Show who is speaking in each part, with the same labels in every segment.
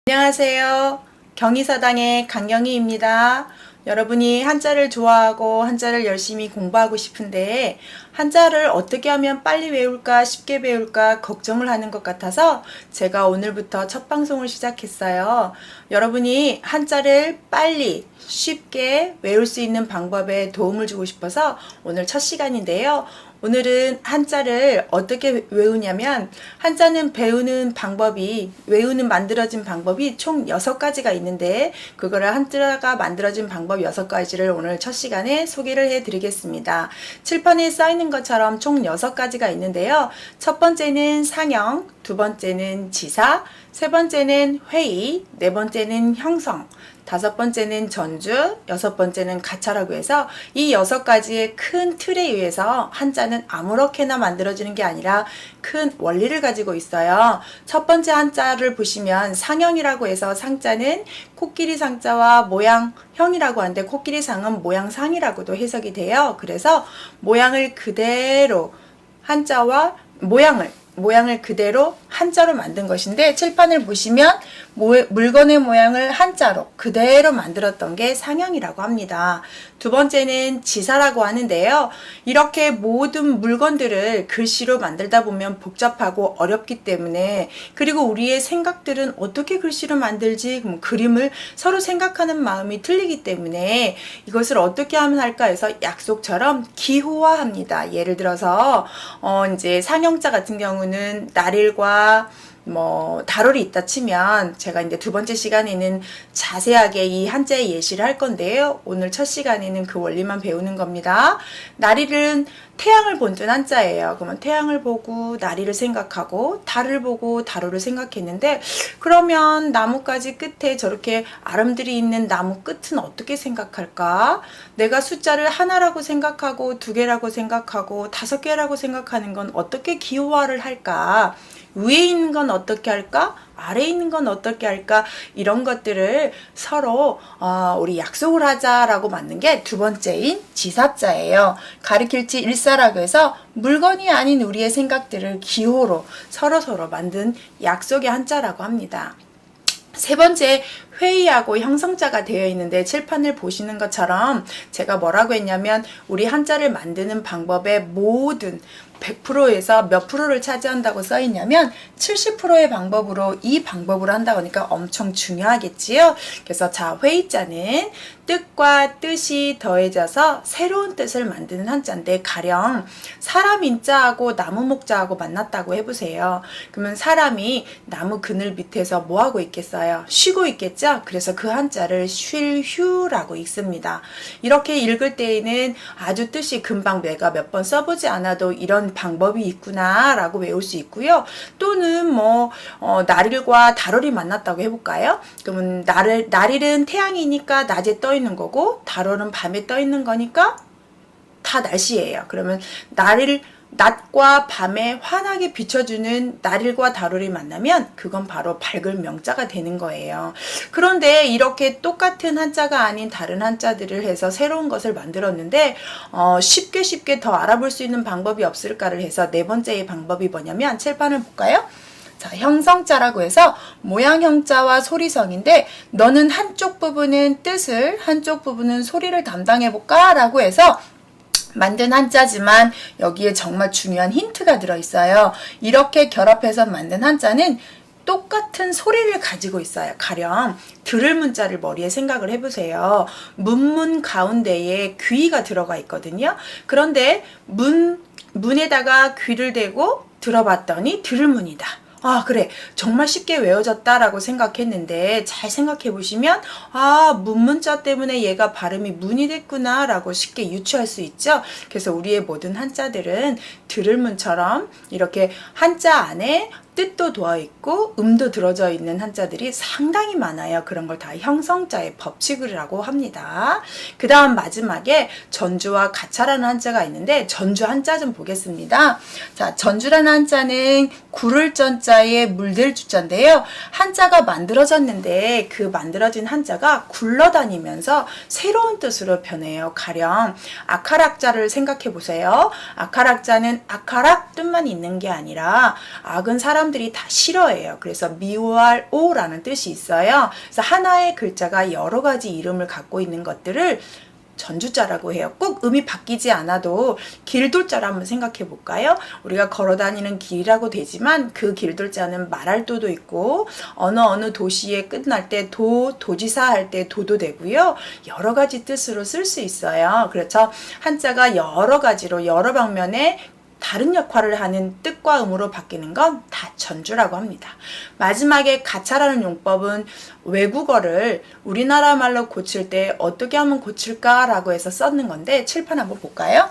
Speaker 1: 안녕하세요. 경희서당의 강경희입니다. 여러분이 한자를 좋아하고 한자를 열심히 공부하고 싶은데 한자를 어떻게 하면 빨리 외울까 쉽게 외울까 걱정을 하는 것 같아서 제가 오늘부터 첫 방송을 시작했어요. 여러분이 한자를 빨리 쉽게 외울 수 있는 방법에 도움을 주고 싶어서 오늘 첫 시간인데요. 오늘은 한자를 어떻게 외우냐면 한자는 배우는 방법이 만들어진 방법이 총 6가지가 있는데 그거를 한자가 만들어진 방법 6가지를 오늘 첫 시간에 소개를 해드리겠습니다. 칠판에 써있는 것처럼 총 6가지가 있는데요. 첫 번째는 상형, 두 번째는 지사, 세 번째는 회의, 네 번째는 형성, 다섯 번째는 전주, 여섯 번째는 가차라고 해서 이 6가지의 큰 틀에 의해서 한자는 아무렇게나 만들어지는 게 아니라 큰 원리를 가지고 있어요. 첫 번째 한자를 보시면 상형이라고 해서 상자는 코끼리 상자와 모양형이라고 하는데 코끼리 상은 모양상이라고도 해석이 돼요. 그래서 모양을 그대로 한자와 모양을 그대로 한자로 만든 것인데 칠판을 보시면 물건의 모양을 한자로 그대로 만들었던 게 상형이라고 합니다. 두 번째는 지사라고 하는데요. 이렇게 모든 물건들을 글씨로 만들다 보면 복잡하고 어렵기 때문에 그리고 우리의 생각들은 어떻게 글씨로 만들지 그림을 서로 생각하는 마음이 틀리기 때문에 이것을 어떻게 하면 할까 해서 약속처럼 기호화합니다. 예를 들어서 이제 상형자 같은 경우는 나릴과 달월이 있다 치면 제가 이제 두 번째 시간에는 자세하게 이 한자의 예시를 할 건데요. 오늘 첫 시간에는 그 원리만 배우는 겁니다. 나릴은 태양을 본뜬 한자예요. 그러면 태양을 보고 나리를 생각하고 달을 보고 다로를 생각했는데 그러면 나뭇가지 끝에 저렇게 아름들이 있는 나무 끝은 어떻게 생각할까? 내가 숫자를 하나라고 생각하고 2개라고 생각하고 5개라고 생각하는 건 어떻게 기호화를 할까? 위에 있는 건 어떻게 할까? 아래에 있는 건 어떻게 할까? 이런 것들을 서로 우리 약속을 하자라고 만든 게 두 번째인 지사자예요. 가리킬지 일사라고 해서 물건이 아닌 우리의 생각들을 기호로 서로 만든 약속의 한자라고 합니다. 세 번째 회의하고 형성자가 되어 있는데 칠판을 보시는 것처럼 제가 뭐라고 했냐면 우리 한자를 만드는 방법의 모든 100%에서 몇 프로를 차지한다고 써있냐면 70%의 방법으로 이 방법으로 한다고 하니까 엄청 중요하겠지요. 그래서 자 회의자는 뜻과 뜻이 더해져서 새로운 뜻을 만드는 한자인데 가령 사람 인자하고 나무 목자하고 만났다고 해보세요. 그러면 사람이 나무 그늘 밑에서 뭐하고 있겠어요? 쉬고 있겠죠? 그래서 그 한자를 쉴휴라고 읽습니다. 이렇게 읽을 때에는 아주 뜻이 금방 내가 몇 번 써보지 않아도 이런 방법이 있구나 라고 외울 수 있고요. 또는 나릴과 달월이 만났다고 해볼까요? 그러면 나릴은 태양이니까 낮에 떠 있는 거고 달월은 밤에 떠 있는 거니까 다 날씨예요. 그러면 낮과 밤에 환하게 비춰주는 나릴과 달월이 만나면 그건 바로 밝을 명자가 되는 거예요. 그런데 이렇게 똑같은 한자가 아닌 다른 한자들을 해서 새로운 것을 만들었는데 쉽게 더 알아볼 수 있는 방법이 없을까를 해서 네 번째의 방법이 뭐냐면 칠판을 볼까요? 자, 형성자라고 해서 모양형자와 소리성인데 너는 한쪽 부분은 뜻을 한쪽 부분은 소리를 담당해볼까? 라고 해서 만든 한자지만 여기에 정말 중요한 힌트가 들어있어요. 이렇게 결합해서 만든 한자는 똑같은 소리를 가지고 있어요. 가령 들을 문자를 머리에 생각을 해보세요. 문문 가운데에 귀가 들어가 있거든요. 그런데 문에다가 귀를 대고 들어봤더니 들을 문이다. 그래. 정말 쉽게 외워졌다라고 생각했는데 잘 생각해 보시면 문문자 때문에 얘가 발음이 문이 됐구나 라고 쉽게 유추할 수 있죠. 그래서 우리의 모든 한자들은 들을 문처럼 이렇게 한자 안에 뜻도 들어있고 음도 들어져 있는 한자들이 상당히 많아요. 그런 걸 다 형성자의 법칙이라고 합니다. 그 다음 마지막에 전주와 가차라는 한자가 있는데 전주 한자 좀 보겠습니다. 자, 전주라는 한자는 구를 전자에 물들 주자인데요. 한자가 만들어졌는데 그 만들어진 한자가 굴러다니면서 새로운 뜻으로 변해요. 가령 아카락자를 생각해 보세요. 아카락자는 아카락 뜻만 있는 게 아니라 악은 사람 사람들이 다 싫어해요. 그래서 미워할 오라는 뜻이 있어요. 그래서 하나의 글자가 여러 가지 이름을 갖고 있는 것들을 전주자라고 해요. 꼭 음이 바뀌지 않아도 길돌자를 한번 생각해 볼까요? 우리가 걸어 다니는 길이라고 되지만 그 길돌자는 말할 도도 있고 어느 도시에 끝날 때 도지사 할 때 도도 되고요. 여러 가지 뜻으로 쓸 수 있어요. 그렇죠? 한자가 여러 가지로 여러 방면에 다른 역할을 하는 뜻과 음으로 바뀌는 건 다 전주라고 합니다. 마지막에 가차라는 용법은 외국어를 우리나라 말로 고칠 때 어떻게 하면 고칠까라고 해서 썼는 건데 칠판 한번 볼까요?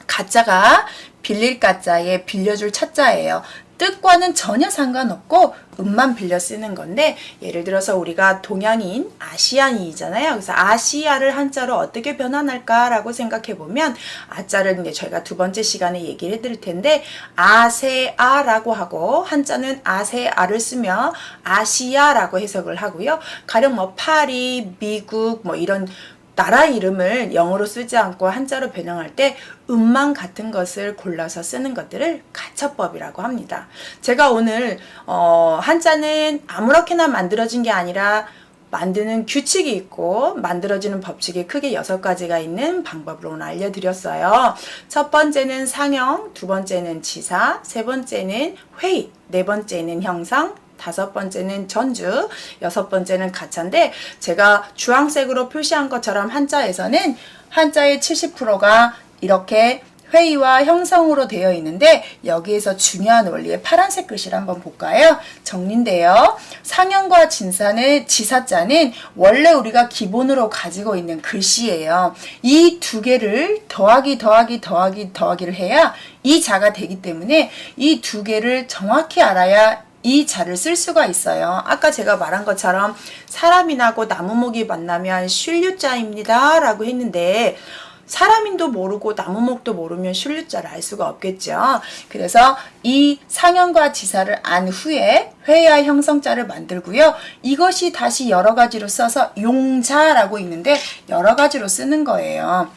Speaker 1: 가짜가 빌릴 가짜에 빌려줄 차자예요. 뜻과는 전혀 상관없고 음만 빌려 쓰는 건데 예를 들어서 우리가 동양인, 아시안인이잖아요. 그래서 아시아를 한자로 어떻게 변환할까라고 생각해 보면 아자를 이제 저희가 두 번째 시간에 얘기를 해드릴 텐데 아세아라고 하고 한자는 아세아를 쓰며 아시아라고 해석을 하고요. 가령 뭐 파리, 미국 뭐 이런 나라 이름을 영어로 쓰지 않고 한자로 변형할 때 음만 같은 것을 골라서 쓰는 것들을 가차법이라고 합니다. 제가 오늘 한자는 아무렇게나 만들어진 게 아니라 만드는 규칙이 있고 만들어지는 법칙이 크게 6가지가 있는 방법으로 오늘 알려드렸어요. 첫 번째는 상형, 두 번째는 지사, 세 번째는 회의, 네 번째는 형상, 다섯 번째는 전주, 여섯 번째는 가차인데 제가 주황색으로 표시한 것처럼 한자에서는 한자의 70%가 이렇게 회의와 형성으로 되어 있는데 여기에서 중요한 원리의 파란색 글씨를 한번 볼까요? 정리인데요. 상형과 지사자는 원래 우리가 기본으로 가지고 있는 글씨예요. 이 두 개를 더하기를 해야 이 자가 되기 때문에 이 두 개를 정확히 알아야 이 자를 쓸 수가 있어요. 아까 제가 말한 것처럼 사람인하고 나무목이 만나면 쉴류자입니다 라고 했는데 사람인도 모르고 나무목도 모르면 쉴류자를 알 수가 없겠죠. 그래서 이 상형과 지사를 안 후에 회의와 형성자를 만들고요. 이것이 다시 여러 가지로 써서 용자라고 있는데 여러 가지로 쓰는 거예요.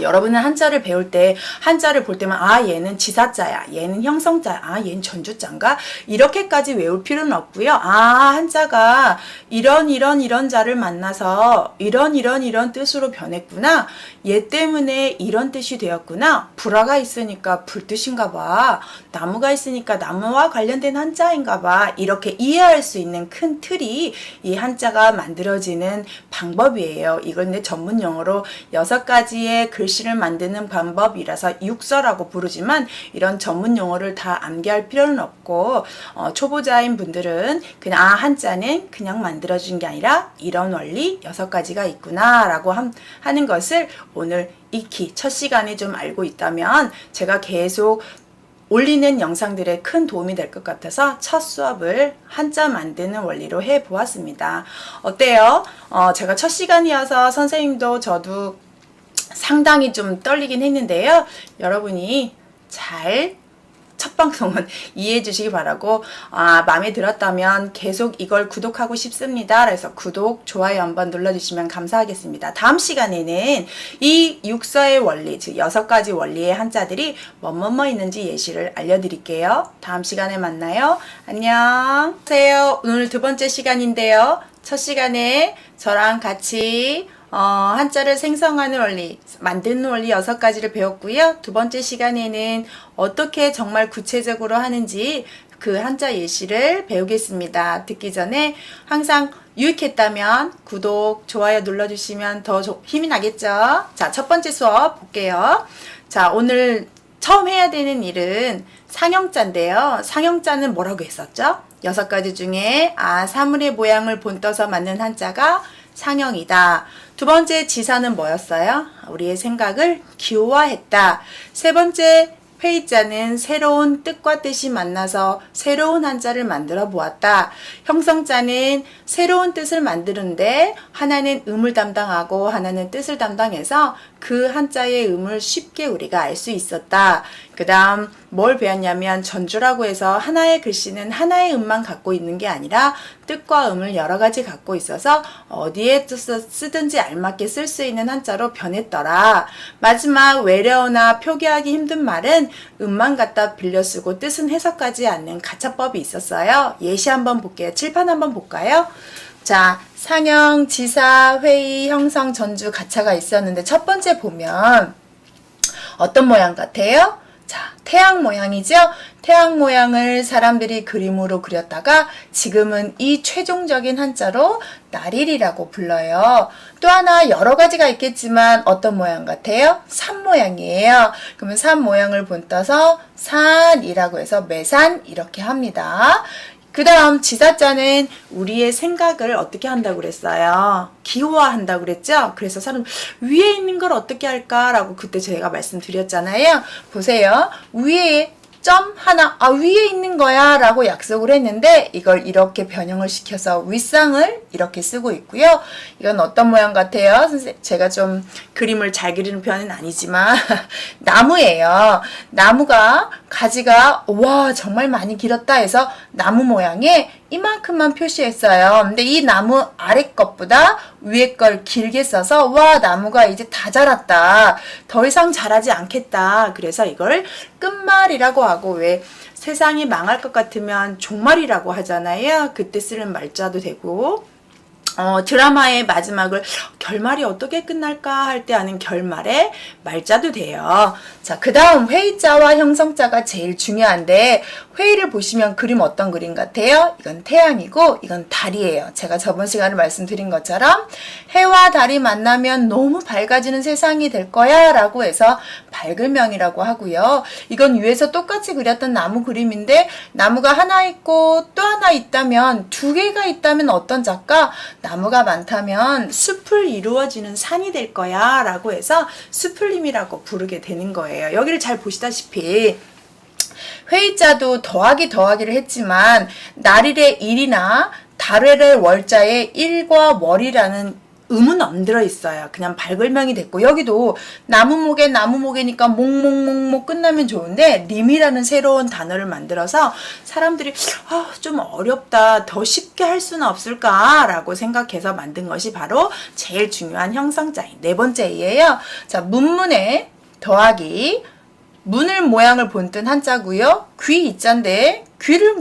Speaker 1: 여러분은 한자를 배울 때 한자를 볼 때만 얘는 지사자야, 얘는 형성자야, 얘는 전주자인가 이렇게까지 외울 필요는 없고요. 한자가 이런 자를 만나서 이런 뜻으로 변했구나, 얘 때문에 이런 뜻이 되었구나, 불화가 있으니까 불뜻인가 봐, 나무가 있으니까 나무와 관련된 한자인가 봐, 이렇게 이해할 수 있는 큰 틀이 이 한자가 만들어지는 방법이에요. 이걸 내 전문 용어로 6가지의 글씨를 만드는 방법이라서 육서라고 부르지만 이런 전문 용어를 다 암기할 필요는 없고 초보자인 분들은 그냥 한자는 그냥 만들어준 게 아니라 이런 원리 6가지가 있구나 라고 하는 것을 오늘 익히 첫 시간에 좀 알고 있다면 제가 계속 올리는 영상들에 큰 도움이 될 것 같아서 첫 수업을 한자 만드는 원리로 해보았습니다. 어때요? 제가 첫 시간이어서 선생님도 저도 상당히 좀 떨리긴 했는데요. 여러분이 첫 방송은 이해해 주시기 바라고 마음에 들었다면 계속 이걸 구독하고 싶습니다. 그래서 구독, 좋아요 한번 눌러주시면 감사하겠습니다. 다음 시간에는 이 육서의 원리, 즉 6가지 원리의 한자들이 뭐뭐뭐 있는지 예시를 알려드릴게요. 다음 시간에 만나요. 안녕하세요. 오늘 두 번째 시간인데요. 첫 시간에 저랑 같이 한자를 생성하는 원리, 만드는 원리 6가지를 배웠고요. 두 번째 시간에는 어떻게 정말 구체적으로 하는지 그 한자 예시를 배우겠습니다. 듣기 전에 항상 유익했다면 구독, 좋아요 눌러주시면 더 힘이 나겠죠? 자, 첫 번째 수업 볼게요. 자, 오늘 처음 해야 되는 일은 상형자인데요. 상형자는 뭐라고 했었죠? 6가지 중에 사물의 모양을 본떠서 만든 한자가 상형이다. 두 번째 지사는 뭐였어요? 우리의 생각을 기호화했다. 세 번째 회의자는 새로운 뜻과 뜻이 만나서 새로운 한자를 만들어 보았다. 형성자는 새로운 뜻을 만드는데 하나는 음을 담당하고 하나는 뜻을 담당해서 그 한자의 음을 쉽게 우리가 알 수 있었다. 그 다음 뭘 배웠냐면 전주라고 해서 하나의 글씨는 하나의 음만 갖고 있는 게 아니라 뜻과 음을 여러 가지 갖고 있어서 어디에 쓰든지 알맞게 쓸 수 있는 한자로 변했더라. 마지막 외래어나 표기하기 힘든 말은 음만 갖다 빌려 쓰고 뜻은 해석하지 않는 가차법이 있었어요. 예시 한번 볼게요. 칠판 한번 볼까요? 자, 상형, 지사, 회의, 형성, 전주, 가차가 있었는데 첫 번째 보면 어떤 모양 같아요? 자, 태양 모양이죠? 태양 모양을 사람들이 그림으로 그렸다가 지금은 이 최종적인 한자로 나릴이라고 불러요. 또 하나 여러 가지가 있겠지만 어떤 모양 같아요? 산 모양이에요. 그러면 산 모양을 본떠서 산이라고 해서 매산 이렇게 합니다. 그 다음 지사자는 우리의 생각을 어떻게 한다고 그랬어요? 기호화한다고 그랬죠? 그래서 사람 위에 있는 걸 어떻게 할까라고 그때 제가 말씀드렸잖아요. 보세요. 위에 점 하나, 위에 있는 거야 라고 약속을 했는데 이걸 이렇게 변형을 시켜서 윗상을 이렇게 쓰고 있고요. 이건 어떤 모양 같아요? 제가 좀 그림을 잘 그리는 편은 아니지만 나무예요. 나무가 가지가 와 정말 많이 길었다 해서 나무 모양에 이만큼만 표시했어요. 근데 이 나무 아래 것보다 위에 걸 길게 써서 와 나무가 이제 다 자랐다. 더 이상 자라지 않겠다. 그래서 이걸 끝말이라고 하고 왜 세상이 망할 것 같으면 종말이라고 하잖아요. 그때 쓰는 말자도 되고 드라마의 마지막을 결말이 어떻게 끝날까 할 때 하는 결말의 말자도 돼요. 자, 그 다음 회의자와 형성자가 제일 중요한데 회의를 보시면 그림 어떤 그림 같아요? 이건 태양이고 이건 달이에요. 제가 저번 시간에 말씀드린 것처럼 해와 달이 만나면 너무 밝아지는 세상이 될 거야 라고 해서 밝을명이라고 하고요. 이건 위에서 똑같이 그렸던 나무 그림인데 나무가 하나 있고 또 하나 있다면 두 개가 있다면 어떤 작가? 나무가 많다면 숲을 이루어지는 산이 될 거야 라고 해서 숲을림이라고 부르게 되는 거예요. 여기를 잘 보시다시피 회의자도 더하기를 했지만 날일의 일이나 달월의 월자에 일과 월이라는 음은 안 들어있어요. 그냥 밝을명이 됐고 여기도 나무목이니까 목목목목 끝나면 좋은데 림이라는 새로운 단어를 만들어서 사람들이 좀 어렵다 더 쉽게 할 수는 없을까 라고 생각해서 만든 것이 바로 제일 중요한 형성자인 네 번째예요. 자, 문문에 더하기 문을 모양을 본뜬 한자고요. 귀 있자인데 귀를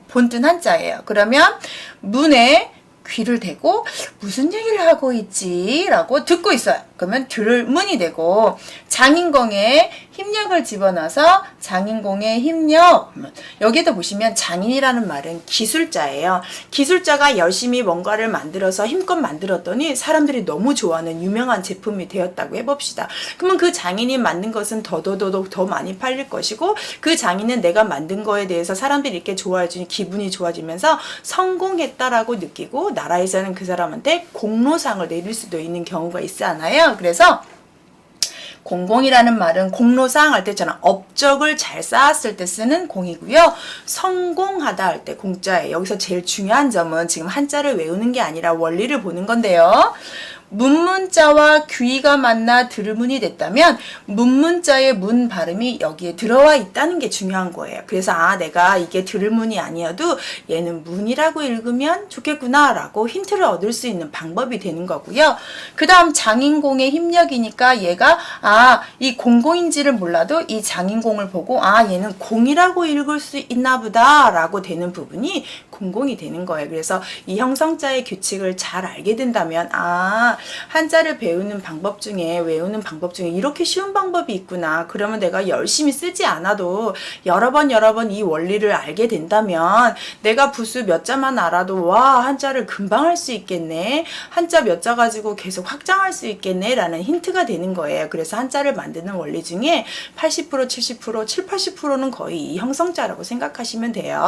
Speaker 1: 본뜬 한자예요. 그러면 문에 귀를 대고 무슨 얘기를 하고 있지? 라고 듣고 있어요. 그러면 들을 문이 되고 장인공에 힘력을 집어넣어서 장인공의 힘력 여기도 보시면 장인이라는 말은 기술자예요. 기술자가 열심히 뭔가를 만들어서 힘껏 만들었더니 사람들이 너무 좋아하는 유명한 제품이 되었다고 해봅시다. 그러면 그 장인이 만든 것은 더 많이 팔릴 것이고 그 장인은 내가 만든 거에 대해서 사람들이 이렇게 좋아해주니 기분이 좋아지면서 성공했다라고 느끼고 나라에서는 그 사람한테 공로상을 내릴 수도 있는 경우가 있잖아요. 그래서 공공이라는 말은 공로상 할 때처럼 업적을 잘 쌓았을 때 쓰는 공이고요. 성공하다 할 때 공자예요. 여기서 제일 중요한 점은 지금 한자를 외우는 게 아니라 원리를 보는 건데요. 문문자와 귀가 만나 들문이 됐다면 문문자의 문 발음이 여기에 들어와 있다는 게 중요한 거예요. 그래서 내가 이게 들문이 아니어도 얘는 문이라고 읽으면 좋겠구나 라고 힌트를 얻을 수 있는 방법이 되는 거고요. 그 다음 장인공의 힘력이니까 얘가 이 공공인지를 몰라도 이 장인공을 보고 얘는 공이라고 읽을 수 있나 보다 라고 되는 부분이 공공이 되는 거예요. 그래서 이 형성자의 규칙을 잘 알게 된다면 한자를 외우는 방법 중에 이렇게 쉬운 방법이 있구나. 그러면 내가 열심히 쓰지 않아도 여러 번 이 원리를 알게 된다면 내가 부수 몇 자만 알아도 한자를 금방 할 수 있겠네. 한자 몇 자 가지고 계속 확장할 수 있겠네 라는 힌트가 되는 거예요. 그래서 한자를 만드는 원리 중에 80%, 70%, 70, 80%는 거의 이 형성자라고 생각하시면 돼요.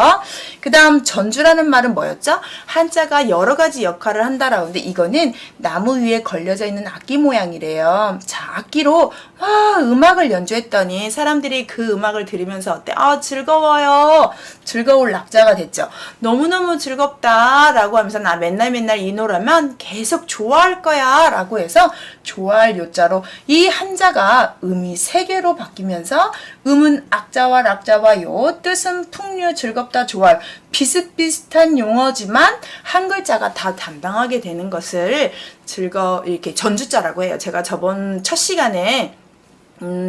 Speaker 1: 그 다음 전주라는 말은 뭐였죠? 한자가 여러 가지 역할을 한다라는데 이거는 나무 위에 걸려져 있는 악기 모양이래요. 자, 악기로 와, 음악을 연주했더니 사람들이 그 음악을 들으면서 어때? 아, 즐거워요. 즐거울 낙자가 됐죠. 너무너무 즐겁다 라고 하면서 나 맨날 이 노래면 계속 좋아할 거야 라고 해서 좋아할 요자로 이 한자가 음이 3개로 바뀌면서 음은 악자와 락자와 요 뜻은 풍류, 즐겁다, 좋아할 비슷비슷한 용어지만 한 글자가 다 담당하게 되는 것을 이렇게 전주자라고 해요. 제가 저번 첫 시간에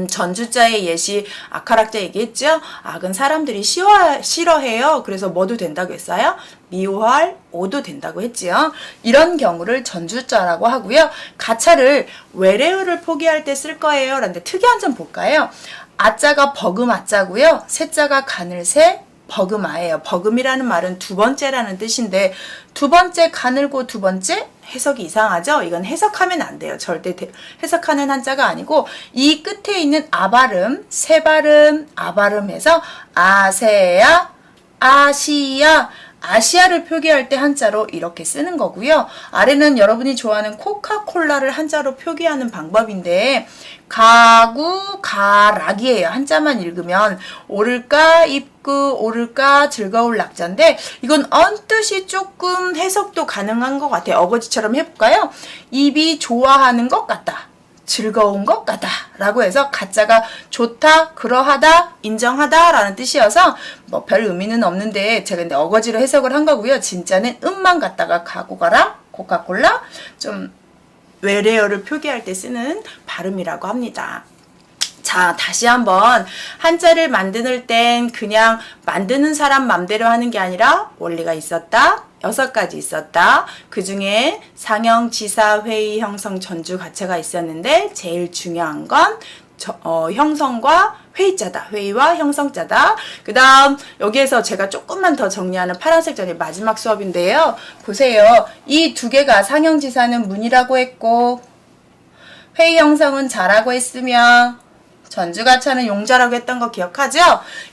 Speaker 1: 전주자의 예시 악화락자 얘기했죠? 악은 사람들이 싫어해요. 그래서 뭐도 된다고 했어요? 미워할 오도 된다고 했지요. 이런 경우를 전주자라고 하고요. 가차를 외래어를 포기할 때 쓸 거예요. 라는데 특이한 점 볼까요? 아자가 버금 아자고요. 세자가 가늘새 버금아예요. 버금이라는 말은 두 번째라는 뜻인데 두 번째 가늘고 두 번째 해석이 이상하죠? 이건 해석하면 안 돼요. 절대 해석하는 한자가 아니고 이 끝에 있는 아발음, 세발음, 아발음해서 아세야, 아시야, 아시아를 표기할 때 한자로 이렇게 쓰는 거고요. 아래는 여러분이 좋아하는 코카콜라를 한자로 표기하는 방법인데 가구, 가락이에요. 한자만 읽으면 오를까, 입구, 오를까, 즐거울 낙자인데 이건 언뜻이 조금 해석도 가능한 것 같아요. 어거지처럼 해볼까요? 입이 좋아하는 것 같다. 즐거운 것 같다 라고 해서 가짜가 좋다, 그러하다, 인정하다 라는 뜻이어서 뭐 별 의미는 없는데 제가 근데 어거지로 해석을 한 거고요. 진짜는 음만 갖다가 가고 가라, 코카콜라 좀 외래어를 표기할 때 쓰는 발음이라고 합니다. 자, 다시 한번 한자를 만드는 땐 그냥 만드는 사람 맘대로 하는 게 아니라 원리가 있었다. 6가지 있었다. 그 중에 상형, 지사, 회의, 형성, 전주, 가차가 있었는데 제일 중요한 건 형성과 회의자다. 회의와 형성자다. 그 다음 여기에서 제가 조금만 더 정리하는 파란색 전이 마지막 수업인데요. 보세요. 이 2개가 상형지사는 문이라고 했고 회의 형성은 자라고 했으며 전주가차는 용자라고 했던 거 기억하죠?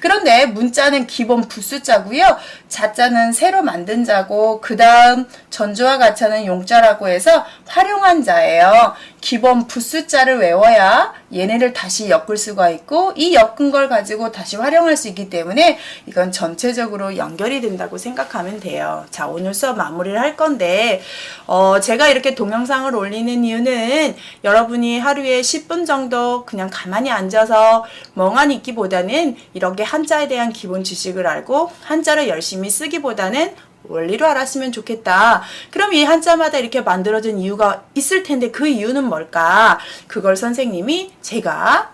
Speaker 1: 그런데 문자는 기본 부수자고요. 자자는 새로 만든 자고 그 다음 전주와 가차는 용자라고 해서 활용한 자예요. 기본 부수자를 외워야 얘네를 다시 엮을 수가 있고 이 엮은 걸 가지고 다시 활용할 수 있기 때문에 이건 전체적으로 연결이 된다고 생각하면 돼요. 자, 오늘 수업 마무리를 할 건데 제가 이렇게 동영상을 올리는 이유는 여러분이 하루에 10분 정도 그냥 가만히 앉아서 멍하니 있기보다는 이렇게 한자에 대한 기본 지식을 알고 한자를 열심히 쓰기보다는 원리로 알았으면 좋겠다. 그럼 이 한자마다 이렇게 만들어진 이유가 있을 텐데 그 이유는 뭘까? 그걸 선생님이 제가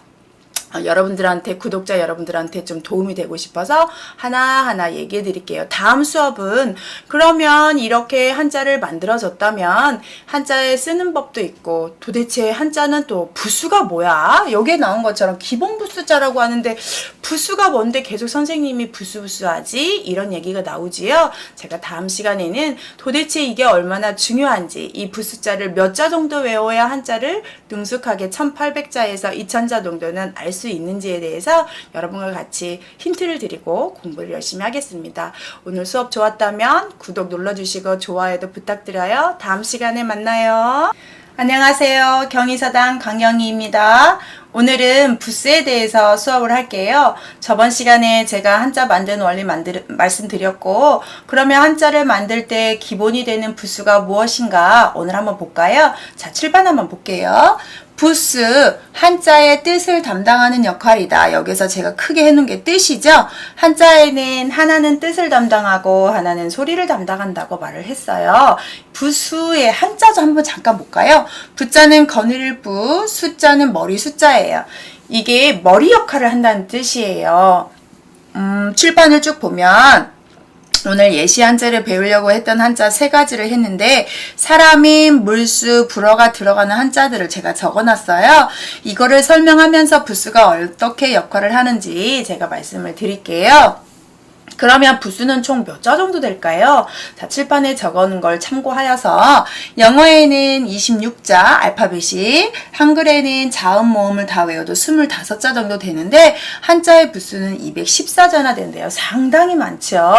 Speaker 1: 여러분들한테 구독자 여러분들한테 좀 도움이 되고 싶어서 하나하나 얘기해 드릴게요. 다음 수업은 그러면 이렇게 한자를 만들어졌다면 한자에 쓰는 법도 있고 도대체 한자는 또 부수가 뭐야? 여기에 나온 것처럼 기본 부수자라고 하는데 부수가 뭔데 계속 선생님이 부수하지? 이런 얘기가 나오지요. 제가 다음 시간에는 도대체 이게 얼마나 중요한지 이 부수자를 몇 자 정도 외워야 한자를 능숙하게 1800자에서 2000자 정도는 알 수 있는지에 대해서 여러분과 같이 힌트를 드리고 공부를 열심히 하겠습니다. 오늘 수업 좋았다면 구독 눌러주시고 좋아요도 부탁드려요. 다음 시간에 만나요. 안녕하세요. 경희사당 강경희입니다. 오늘은 부스에 대해서 수업을 할게요. 저번 시간에 제가 한자 만드는 원리 말씀드렸고 그러면 한자를 만들 때 기본이 되는 부수가 무엇인가 오늘 한번 볼까요? 자, 7번 한번 볼게요. 부수, 한자의 뜻을 담당하는 역할이다. 여기서 제가 크게 해놓은 게 뜻이죠. 한자에는 하나는 뜻을 담당하고 하나는 소리를 담당한다고 말을 했어요. 부수의 한자도 한번 잠깐 볼까요? 부자는 거느릴 부, 수자는 머리 숫자예요. 이게 머리 역할을 한다는 뜻이에요. 칠판을 쭉 보면 오늘 예시 한자를 배우려고 했던 한자 3가지를 했는데 사람인, 물수, 불어가 들어가는 한자들을 제가 적어놨어요. 이거를 설명하면서 부수가 어떻게 역할을 하는지 제가 말씀을 드릴게요. 그러면 부수는 총 몇 자 정도 될까요? 자, 칠판에 적어놓은 걸 참고하여서 영어에는 26자 알파벳이, 한글에는 자음 모음을 다 외워도 25자 정도 되는데 한자의 부수는 214자나 된대요. 상당히 많죠.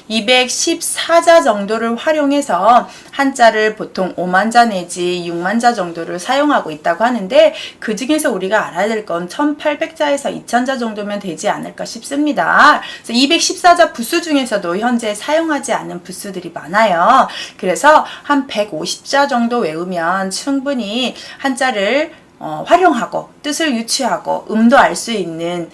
Speaker 1: 214자 정도를 활용해서 한자를 보통 5만자 내지 6만자 정도를 사용하고 있다고 하는데 그 중에서 우리가 알아야 될 건 1800자에서 2000자 정도면 되지 않을까 싶습니다. 그래서 214자 부수 중에서도 현재 사용하지 않는 부수들이 많아요. 그래서 한 150자 정도 외우면 충분히 한자를 활용하고 뜻을 유추하고 음도 알 수 있는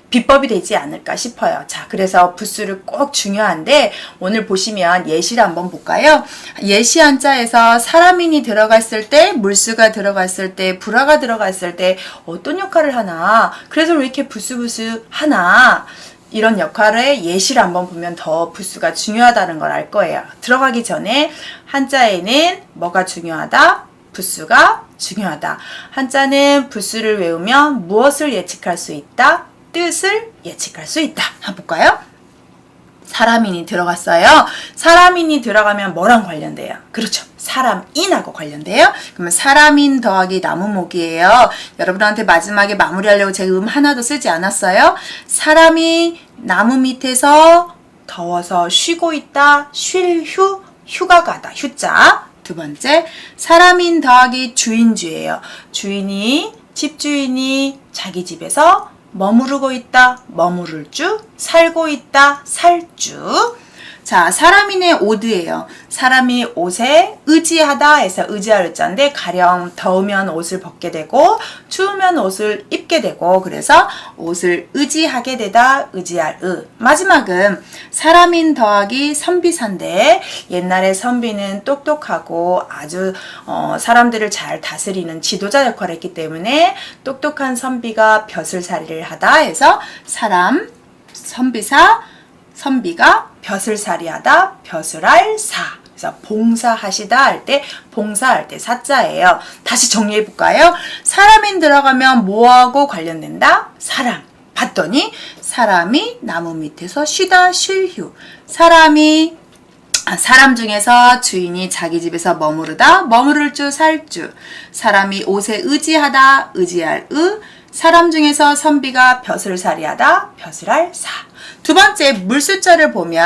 Speaker 1: 비법이 되지 않을까 싶어요. 자, 그래서 부수를 꼭 중요한데 오늘 보시면 예시를 한번 볼까요? 예시 한자에서 사람인이 들어갔을 때, 물수가 들어갔을 때, 불화가 들어갔을 때 어떤 역할을 하나? 그래서 왜 이렇게 부수부수 하나? 이런 역할의 예시를 한번 보면 더 부수가 중요하다는 걸 알 거예요. 들어가기 전에 한자에는 뭐가 중요하다? 부수가 중요하다. 한자는 부수를 외우면 무엇을 예측할 수 있다? 뜻을 예측할 수 있다. 한번 볼까요? 사람인이 들어갔어요. 사람인이 들어가면 뭐랑 관련돼요? 그렇죠. 사람인하고 관련돼요. 그러면 사람인 더하기 나무목이에요. 여러분한테 마지막에 마무리하려고 제가 하나도 쓰지 않았어요. 사람이 나무 밑에서 더워서 쉬고 있다. 쉴 휴, 휴가 가다. 휴자. 두 번째, 사람인 더하기 주인주예요. 주인이, 집주인이 자기 집에서 머무르고 있다, 머무를 주, 살고 있다, 살 주. 자, 사람인의 오드예요. 사람이 옷에 의지하다 해서 의지할 자인데 가령 더우면 옷을 벗게 되고 추우면 옷을 입게 되고 그래서 옷을 의지하게 되다, 의지할 의. 마지막은 사람인 더하기 선비사인데 옛날에 선비는 똑똑하고 아주 사람들을 잘 다스리는 지도자 역할을 했기 때문에 똑똑한 선비가 벼슬살이를 하다 해서 사람, 선비사, 선비가 벼슬살이하다, 벼슬할 사. 그래서 봉사하시다 할 때, 봉사할 때 사자예요. 다시 정리해 볼까요? 사람인 들어가면 뭐하고 관련된다? 사람. 봤더니 사람이 나무 밑에서 쉬다, 쉴휴. 사람 중에서 주인이 자기 집에서 머무르다, 머무를 주, 살 주. 사람이 옷에 의지하다, 의지할 의. 사람 중에서 선비가 벼슬살이하다, 벼슬할 사. 두 번째 물수자를 보면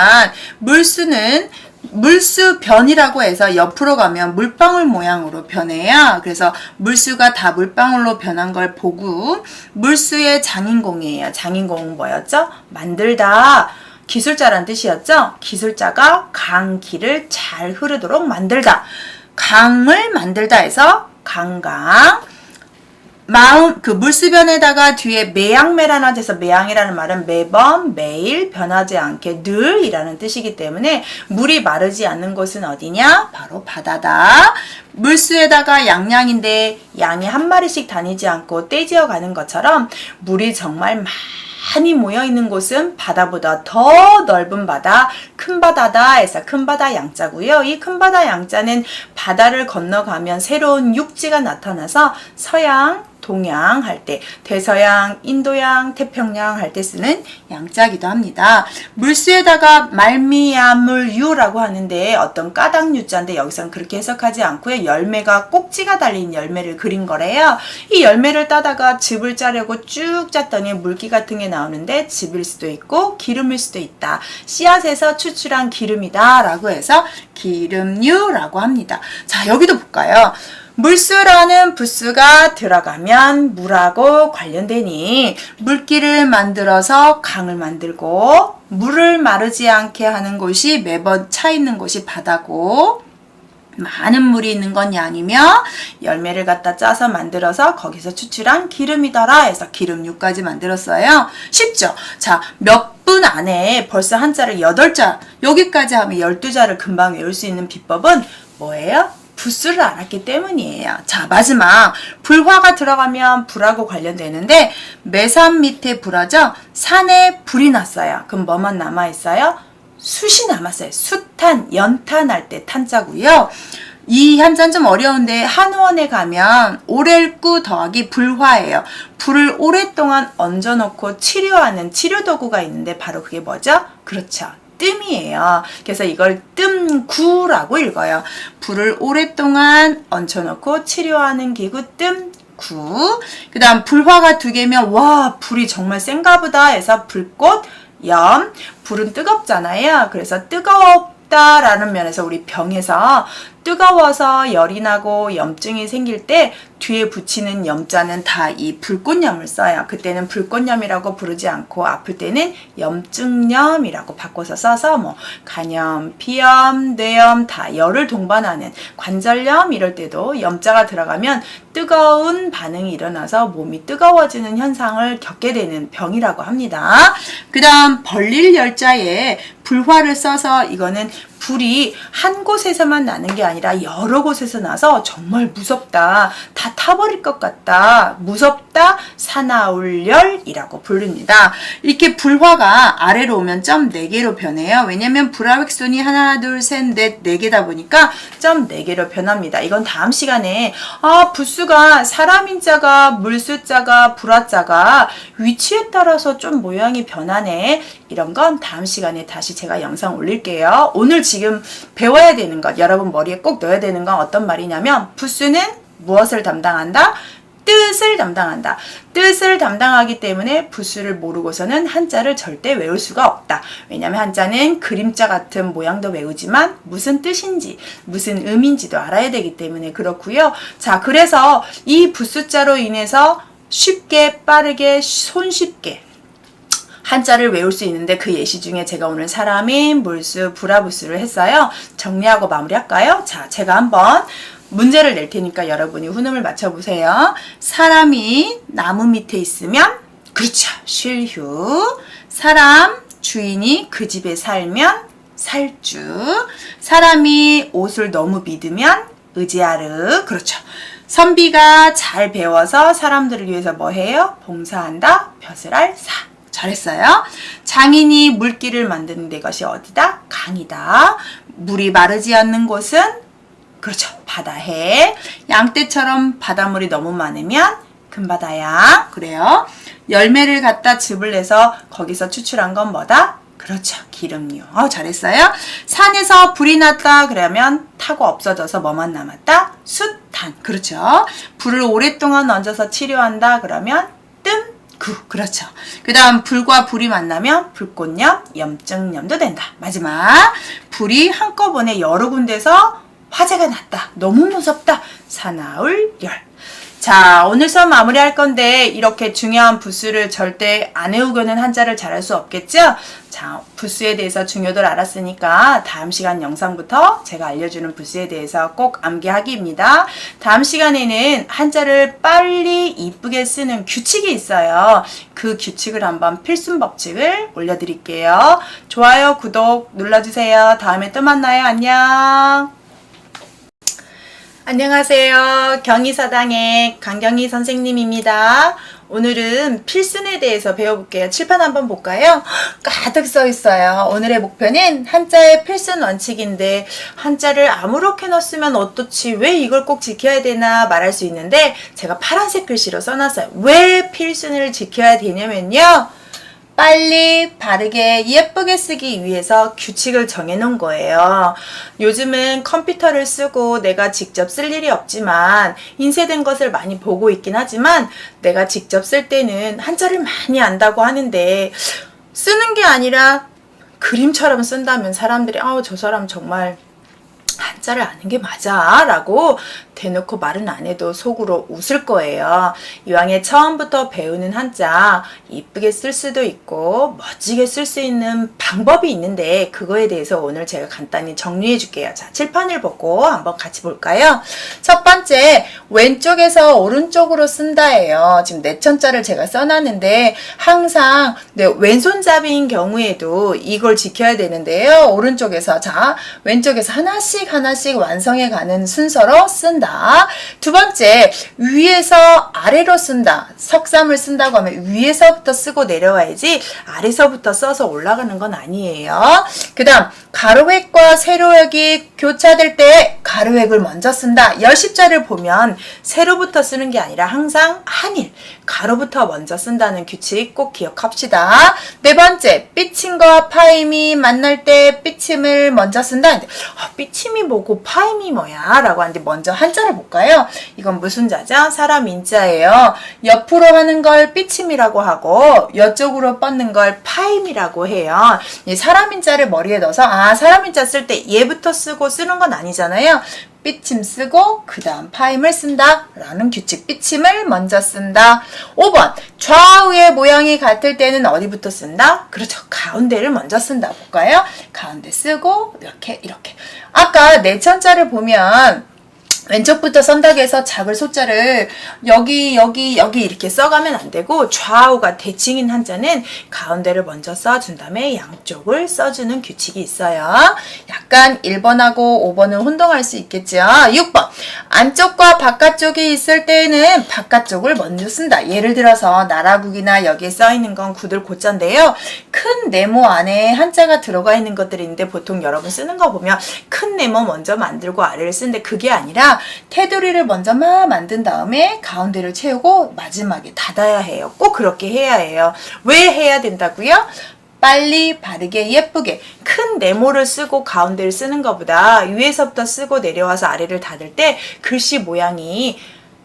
Speaker 1: 물수는 물수변이라고 해서 옆으로 가면 물방울 모양으로 변해요. 그래서 물수가 다 물방울로 변한 걸 보고 물수의 장인공이에요. 장인공은 뭐였죠? 만들다. 기술자란 뜻이었죠? 기술자가 강길을 잘 흐르도록 만들다. 강을 만들다 해서 강강. 물수변에다가 뒤에 매양매라는 데서 매양이라는 말은 매번, 매일, 변하지 않게 늘이라는 뜻이기 때문에 물이 마르지 않는 곳은 어디냐? 바로 바다다. 물수에다가 양양인데 양이 한 마리씩 다니지 않고 떼지어 가는 것처럼 물이 정말 많이 모여있는 곳은 바다보다 더 넓은 바다, 큰 바다다 해서 큰 바다 양자고요. 이 큰 바다 양자는 바다를 건너가면 새로운 육지가 나타나서 서양, 동양 할 때, 대서양, 인도양, 태평양 할 때 쓰는 양자기도 합니다. 물수에다가 말미암을유라고 하는데 어떤 까닭유자인데 여기서는 그렇게 해석하지 않고요. 열매가 꼭지가 달린 열매를 그린 거래요. 이 열매를 따다가 즙을 짜려고 쭉 짰더니 물기 같은 게 나오는데 즙일 수도 있고 기름일 수도 있다. 씨앗에서 추출한 기름이다 라고 해서 기름유라고 합니다. 자, 여기도 볼까요? 물수라는 부수가 들어가면 물하고 관련되니 물기를 만들어서 강을 만들고 물을 마르지 않게 하는 곳이 매번 차 있는 곳이 바다고 많은 물이 있는 건 양이며 열매를 갖다 짜서 만들어서 거기서 추출한 기름이더라 해서 기름유까지 만들었어요. 쉽죠? 자, 몇 분 안에 벌써 한자를 8자 여기까지 하면 12자를 금방 외울 수 있는 비법은 뭐예요? 부수를 알았기 때문이에요. 자, 마지막 불화가 들어가면 불하고 관련되는데 매산 밑에 불화죠. 산에 불이 났어요. 그럼 뭐만 남아있어요? 숯이 남았어요. 숯탄, 연탄 할 때 탄자고요. 이 한자는 좀 어려운데 한원에 가면 오렐구 더하기 불화예요. 불을 오랫동안 얹어놓고 치료하는 치료도구가 있는데 바로 그게 뭐죠? 그렇죠. 뜸이에요. 그래서 이걸 뜸구라고 읽어요. 불을 오랫동안 얹혀놓고 치료하는 기구 뜸구. 그 다음 불화가 2개면 와 불이 정말 센가 보다 해서 불꽃, 염. 불은 뜨겁잖아요. 그래서 뜨겁다라는 면에서 우리 병에서 뜨거워서 열이 나고 염증이 생길 때 뒤에 붙이는 염자는 다 이 불꽃염을 써요. 그때는 불꽃염이라고 부르지 않고 아플 때는 염증염이라고 바꿔서 써서 뭐 간염, 피염, 뇌염 다 열을 동반하는 관절염 이럴 때도 염자가 들어가면 뜨거운 반응이 일어나서 몸이 뜨거워지는 현상을 겪게 되는 병이라고 합니다. 그 다음 벌릴 열자에 불화를 써서 이거는 불이 한 곳에서만 나는 게 아니라 여러 곳에서 나서 정말 무섭다. 다 타버릴 것 같다. 무섭다. 사나울열이라고 부릅니다. 이렇게 불화가 아래로 오면 점 4개로 변해요. 왜냐면 불화획순이 하나, 둘, 셋, 넷, 4개다 보니까 점 4개로 변합니다. 이건 다음 시간에 부수가 사람인자가 물수자가 불화자가 위치에 따라서 좀 모양이 변하네. 이런 건 다음 시간에 다시 제가 영상 올릴게요. 오늘 지금 배워야 되는 것, 여러분 머리에 꼭 넣어야 되는 건 어떤 말이냐면 부수는 무엇을 담당한다? 뜻을 담당한다. 뜻을 담당하기 때문에 부수를 모르고서는 한자를 절대 외울 수가 없다. 왜냐하면 한자는 그림자 같은 모양도 외우지만 무슨 뜻인지 무슨 의미인지도 알아야 되기 때문에 그렇고요. 자, 그래서 이 부수자로 인해서 쉽게 빠르게 손쉽게 한자를 외울 수 있는데 그 예시 중에 제가 오늘 사람인, 물수, 불화부수를 했어요. 정리하고 마무리할까요? 자, 제가 한번 문제를 낼 테니까 여러분이 훈음을 맞춰보세요. 사람이 나무 밑에 있으면 그렇죠. 쉴휴. 사람, 주인이 그 집에 살면 살주. 사람이 옷을 너무 믿으면 의지하르. 그렇죠. 선비가 잘 배워서 사람들을 위해서 뭐 해요? 봉사한다. 벼슬할 사. 잘했어요. 장인이 물길을 만드는 데 것이 어디다? 강이다. 물이 마르지 않는 곳은 그렇죠. 바다해. 양떼처럼 바닷물이 너무 많으면 금바다야. 그래요. 열매를 갖다 즙을 내서 거기서 추출한 건 뭐다? 그렇죠. 기름류. 잘했어요. 산에서 불이 났다. 그러면 타고 없어져서 뭐만 남았다? 숯탄. 그렇죠. 불을 오랫동안 얹어서 치료한다. 그러면 그렇죠. 그 다음 불과 불이 만나면 불꽃염, 염증염도 된다. 마지막 불이 한꺼번에 여러 군데서 화재가 났다. 너무 무섭다. 사나울열. 자, 오늘 수업 마무리할 건데 이렇게 중요한 부수를 절대 안 외우고는 한자를 잘할 수 없겠죠? 자, 부수에 대해서 중요도를 알았으니까 다음 시간 영상부터 제가 알려주는 부수에 대해서 꼭 암기하기입니다. 다음 시간에는 한자를 빨리 이쁘게 쓰는 규칙이 있어요. 그 규칙을 한번 필순 법칙을 올려드릴게요. 좋아요, 구독 눌러주세요. 다음에 또 만나요. 안녕. 안녕하세요. 경희사당의 강경희 선생님입니다. 오늘은 필순에 대해서 배워볼게요. 칠판 한번 볼까요? 가득 써 있어요. 오늘의 목표는 한자의 필순 원칙인데 한자를 아무렇게나 쓰면 어떻지? 왜 이걸 꼭 지켜야 되나 말할 수 있는데 제가 파란색 글씨로 써놨어요. 왜 필순을 지켜야 되냐면요. 빨리 바르게 예쁘게 쓰기 위해서 규칙을 정해놓은 거예요. 요즘은 컴퓨터를 쓰고 내가 직접 쓸 일이 없지만 인쇄된 것을 많이 보고 있긴 하지만 내가 직접 쓸 때는 한자를 많이 안다고 하는데 쓰는 게 아니라 그림처럼 쓴다면 사람들이 저 사람 정말 한자를 아는 게 맞아 라고 대놓고 말은 안 해도 속으로 웃을 거예요. 이왕에 처음부터 배우는 한자 이쁘게 쓸 수도 있고 멋지게 쓸 수 있는 방법이 있는데 그거에 대해서 오늘 제가 간단히 정리해 줄게요. 자, 칠판을 보고 한번 같이 볼까요? 첫 번째, 왼쪽에서 오른쪽으로 쓴다예요. 지금 내천자를 제가 써놨는데 항상 왼손잡이인 경우에도 이걸 지켜야 되는데요. 오른쪽에서 자, 왼쪽에서 하나씩 하나씩 완성해가는 순서로 쓴다. 두 번째, 위에서 아래로 쓴다. 석삼을 쓴다고 하면 위에서부터 쓰고 내려와야지 아래서부터 써서 올라가는 건 아니에요. 그 다음 가로획과 세로획이 교차될 때 가로획을 먼저 쓴다. 열십자를 보면 세로부터 쓰는 게 아니라 항상 한일 가로부터 먼저 쓴다는 규칙 꼭 기억합시다. 네 번째, 삐침과 파임이 만날 때 삐침을 먼저 쓴다. 삐침이 뭐고 파임이 뭐야? 라고 하는데 먼저 한자를 볼까요? 이건 무슨 자죠? 사람 인자예요. 옆으로 하는 걸 삐침이라고 하고 옆쪽으로 뻗는 걸 파임이라고 해요. 사람 인자를 머리에 넣어서 사람 인자 쓸 때 얘부터 쓰고 쓰는 건 아니잖아요. 삐침 쓰고 그 다음 파임을 쓴다 라는 규칙. 삐침을 먼저 쓴다. 5번 좌우의 모양이 같을 때는 어디부터 쓴다? 그렇죠. 가운데를 먼저 쓴다. 볼까요? 가운데 쓰고 이렇게 아까 내천자를 보면 왼쪽부터 선다고 해서 작을 소자를 여기 이렇게 써가면 안 되고 좌우가 대칭인 한자는 가운데를 먼저 써준 다음에 양쪽을 써주는 규칙이 있어요. 약간 1번하고 5번은 혼동할 수 있겠죠. 6번 안쪽과 바깥쪽이 있을 때에는 바깥쪽을 먼저 쓴다. 예를 들어서 나라국이나 여기에 써있는 건 구들 고자인데요. 큰 네모 안에 한자가 들어가 있는 것들이 있는데 보통 여러분 쓰는 거 보면 큰 네모 먼저 만들고 아래를 쓰는데 그게 아니라 테두리를 먼저 막 만든 다음에 가운데를 채우고 마지막에 닫아야 해요. 꼭 그렇게 해야 해요. 왜 해야 된다고요? 빨리 바르게 예쁘게 큰 네모를 쓰고 가운데를 쓰는 것보다 위에서부터 쓰고 내려와서 아래를 닫을 때 글씨 모양이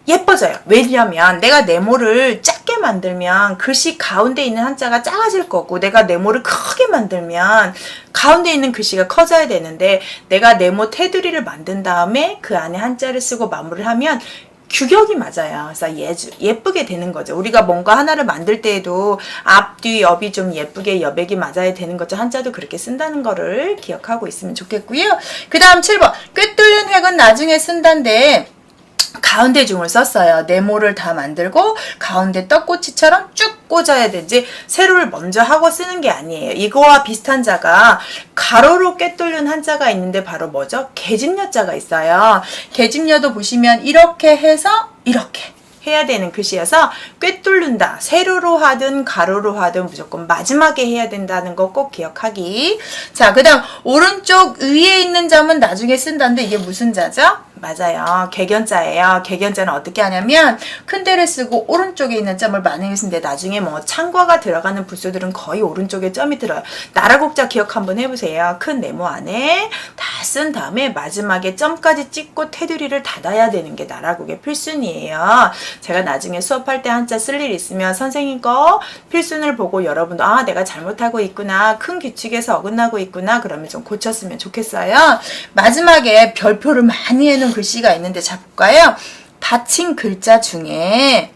Speaker 1: 예뻐져요. 왜냐면 내가 네모를 작게 만들면 글씨 가운데 있는 한자가 작아질 거고 내가 네모를 크게 만들면 가운데 있는 글씨가 커져야 되는데 내가 네모 테두리를 만든 다음에 그 안에 한자를 쓰고 마무리를 하면 규격이 맞아요. 그래서 예쁘게 되는 거죠. 우리가 뭔가 하나를 만들 때에도 앞, 뒤, 옆이 좀 예쁘게 여백이 맞아야 되는 거죠. 한자도 그렇게 쓴다는 거를 기억하고 있으면 좋겠고요. 그 다음 7번 꿰뚫는 획은 나중에 쓴다인데 가운데 중을 썼어요. 네모를 다 만들고 가운데 떡꼬치처럼 쭉 꽂아야 되지 세로를 먼저 하고 쓰는 게 아니에요. 이거와 비슷한 자가 가로로 꿰뚫는 한자가 있는데 바로 뭐죠? 계집여자가 있어요. 계집여도 보시면 이렇게 해서 이렇게 해야 되는 글씨여서 꿰뚫는다. 세로로 하든 가로로 하든 무조건 마지막에 해야 된다는 거 꼭 기억하기. 자, 그 다음 오른쪽 위에 있는 점은 나중에 쓴다는데 이게 무슨 자죠? 맞아요. 객연자예요. 객연자는 어떻게 하냐면 큰 데를 쓰고 오른쪽에 있는 점을 많이 쓰는데 나중에 뭐 창과가 들어가는 부수들은 거의 오른쪽에 점이 들어요. 나라국자 기억 한번 해보세요. 큰 네모 안에 다 쓴 다음에 마지막에 점까지 찍고 테두리를 닫아야 되는 게 나라국의 필순이에요. 제가 나중에 수업할 때 한자 쓸 일 있으면 선생님 거 필순을 보고 여러분도 내가 잘못하고 있구나. 큰 규칙에서 어긋나고 있구나. 그러면 좀 고쳤으면 좋겠어요. 마지막에 별표를 많이 해놓은 글씨가 있는데 자 볼까요? 받침 글자 중에